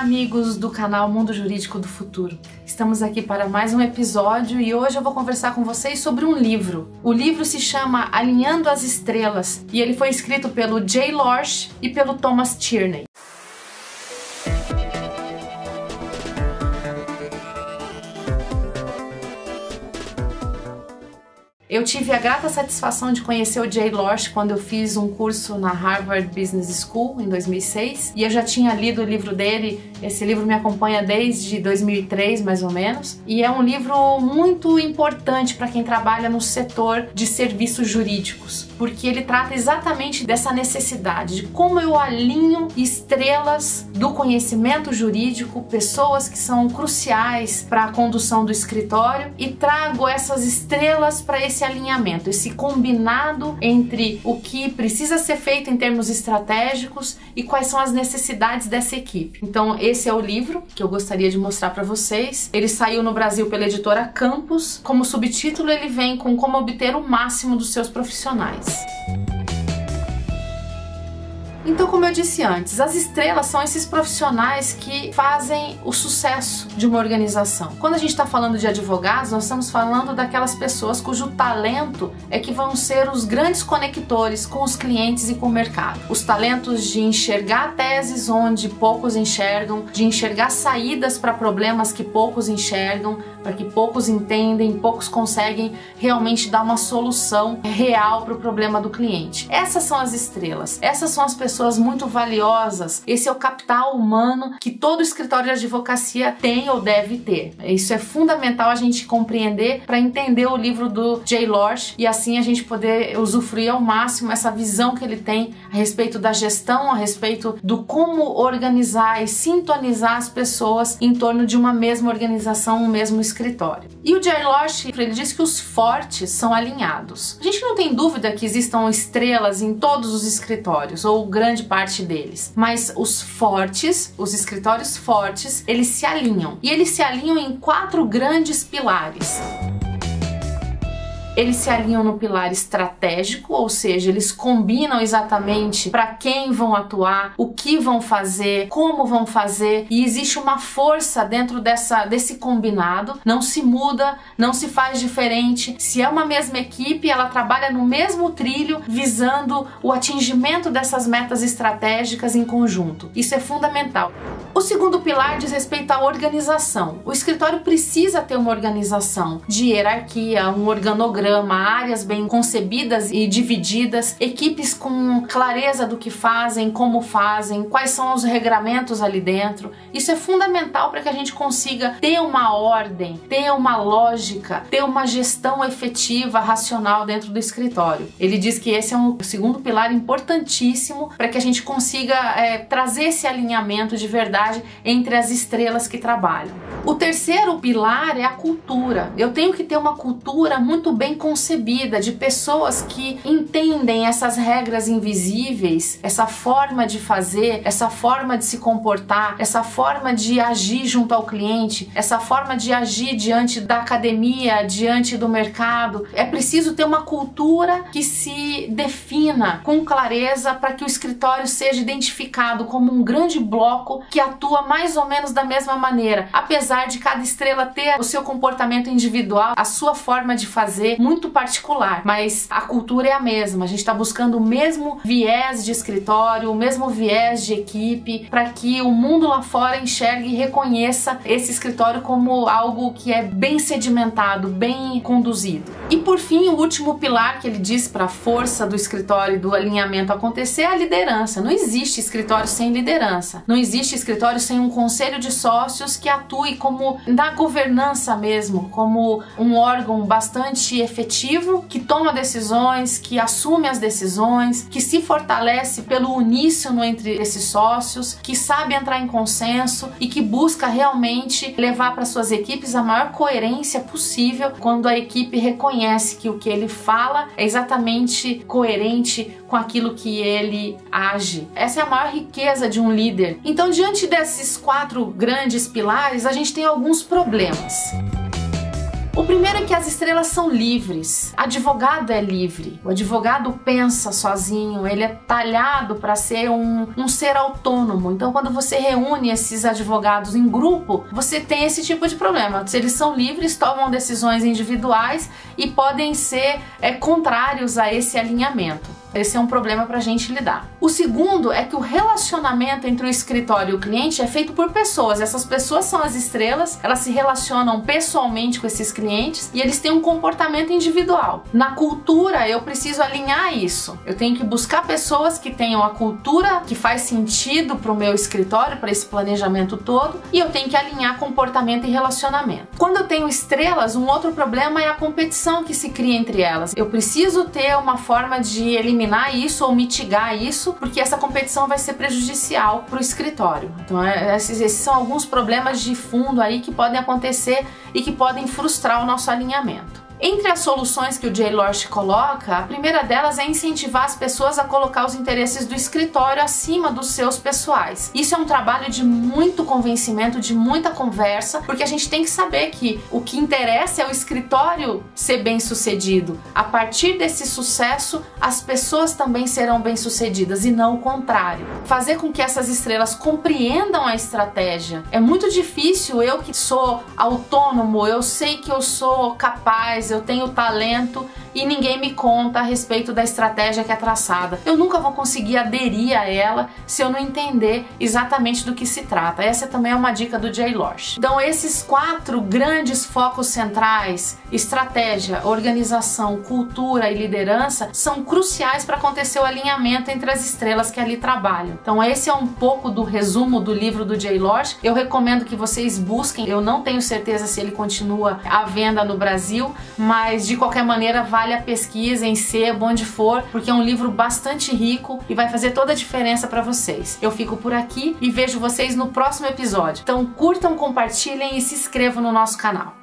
Olá, amigos do canal Mundo Jurídico do Futuro. Estamos aqui para mais um episódio e hoje eu vou conversar com vocês sobre um livro. O livro se chama Alinhando as Estrelas e ele foi escrito pelo Jay Lorsch e pelo Thomas Tierney. Eu tive a grata satisfação de conhecer o Jay Lorsch quando eu fiz um curso na Harvard Business School em 2006 e eu já tinha lido o livro dele. Esse livro me acompanha desde 2003 mais ou menos e é um livro muito importante para quem trabalha no setor de serviços jurídicos, porque ele trata exatamente dessa necessidade de como eu alinho estrelas do conhecimento jurídico, pessoas que são cruciais para a condução do escritório, e trago essas estrelas para esse alinhamento, esse combinado entre o que precisa ser feito em termos estratégicos e quais são as necessidades dessa equipe. Então esse é o livro que eu gostaria de mostrar para vocês. Ele saiu no Brasil pela editora Campus. Como subtítulo ele vem com como obter o máximo dos seus profissionais. Então, como eu disse antes, as estrelas são esses profissionais que fazem o sucesso de uma organização. Quando a gente está falando de advogados, nós estamos falando daquelas pessoas cujo talento é que vão ser os grandes conectores com os clientes e com o mercado. Os talentos de enxergar teses onde poucos enxergam, de enxergar saídas para problemas que poucos enxergam, para que poucos entendem, poucos conseguem realmente dar uma solução real para o problema do cliente. Essas são as estrelas, essas são as pessoas muito valiosas. Esse é o capital humano que todo escritório de advocacia tem ou deve ter. Isso é fundamental a gente compreender para entender o livro do Jay Lorsch e assim a gente poder usufruir ao máximo essa visão que ele tem a respeito da gestão, a respeito do como organizar e sintonizar as pessoas em torno de uma mesma organização, um mesmo escritório. E o Jay Lorsch, ele diz que os fortes são alinhados. A gente não tem dúvida que existam estrelas em todos os escritórios, ou grande parte deles, mas os fortes, os escritórios fortes, eles se alinham. E eles se alinham em 4 grandes pilares. Eles se alinham no pilar estratégico, ou seja, eles combinam exatamente para quem vão atuar, o que vão fazer, como vão fazer, e existe uma força dentro desse combinado, não se muda, não se faz diferente. Se é uma mesma equipe, ela trabalha no mesmo trilho, visando o atingimento dessas metas estratégicas em conjunto. Isso é fundamental. O segundo pilar diz respeito à organização. O escritório precisa ter uma organização de hierarquia, um organograma, áreas bem concebidas e divididas, equipes com clareza do que fazem, como fazem, quais são os regramentos ali dentro. Isso é fundamental para que a gente consiga ter uma ordem, ter uma lógica, ter uma gestão efetiva, racional dentro do escritório. Ele diz que esse é um segundo pilar importantíssimo para que a gente consiga trazer esse alinhamento de verdade entre as estrelas que trabalham. O terceiro pilar é a cultura. Eu tenho que ter uma cultura muito bem concebida, de pessoas que entendem essas regras invisíveis, essa forma de fazer, essa forma de se comportar, essa forma de agir junto ao cliente, essa forma de agir diante da academia, diante do mercado. É preciso ter uma cultura que se defina com clareza para que o escritório seja identificado como um grande bloco que atua mais ou menos da mesma maneira, apesar de cada estrela ter o seu comportamento individual, a sua forma de fazer muito particular, mas a cultura é a mesma. A gente está buscando o mesmo viés de escritório, o mesmo viés de equipe, para que o mundo lá fora enxergue e reconheça esse escritório como algo que é bem sedimentado, bem conduzido. E por fim, o último pilar que ele diz para a força do escritório e do alinhamento acontecer é a liderança. Não existe escritório sem liderança. Não existe escritório sem um conselho de sócios que atue como na governança mesmo, como um órgão bastante efetivo, que toma decisões, que assume as decisões, que se fortalece pelo uníssono entre esses sócios, que sabe entrar em consenso e que busca realmente levar para suas equipes a maior coerência possível quando a equipe reconhece que o que ele fala é exatamente coerente com aquilo que ele age. Essa é a maior riqueza de um líder. Então, diante desses 4 grandes pilares, a gente tem alguns problemas. O primeiro é que as estrelas são livres. Advogado é livre. O advogado pensa sozinho, ele é talhado para ser um ser autônomo. Então, quando você reúne esses advogados em grupo, você tem esse tipo de problema. Eles são livres, tomam decisões individuais e podem ser contrários a esse alinhamento. Esse é um problema para a gente lidar. O segundo é que o relacionamento entre o escritório e o cliente é feito por pessoas. Essas pessoas são as estrelas, elas se relacionam pessoalmente com esses clientes e eles têm um comportamento individual. Na cultura, eu preciso alinhar isso. Eu tenho que buscar pessoas que tenham a cultura que faz sentido para o meu escritório, para esse planejamento todo, e eu tenho que alinhar comportamento e relacionamento. Quando eu tenho estrelas, um outro problema é a competição que se cria entre elas. Eu preciso ter uma forma de eliminar isso ou mitigar isso, porque essa competição vai ser prejudicial para o escritório. Então esses são alguns problemas de fundo aí que podem acontecer e que podem frustrar o nosso alinhamento. Entre as soluções que o Jay Lorsche coloca, a primeira delas é incentivar as pessoas a colocar os interesses do escritório acima dos seus pessoais. Isso é um trabalho de muito convencimento, de muita conversa, porque a gente tem que saber que o que interessa é o escritório ser bem sucedido. A partir desse sucesso, as pessoas também serão bem sucedidas e não o contrário. Fazer com que essas estrelas compreendam a estratégia. É muito difícil, eu que sou autônomo, eu sei que eu sou capaz, eu tenho talento e ninguém me conta a respeito da estratégia que é traçada. Eu nunca vou conseguir aderir a ela se eu não entender exatamente do que se trata. Essa também é uma dica do Jay Lorsche. Então esses 4 grandes focos centrais, estratégia, organização, cultura e liderança, são cruciais para acontecer o alinhamento entre as estrelas que ali trabalham. Então esse é um pouco do resumo do livro do Jay Lorsche. Eu recomendo que vocês busquem. Eu não tenho certeza se ele continua à venda no Brasil, mas de qualquer maneira vale a pesquisa em sebo, onde for, porque é um livro bastante rico e vai fazer toda a diferença para vocês. Eu fico por aqui e vejo vocês no próximo episódio. Então curtam, compartilhem e se inscrevam no nosso canal.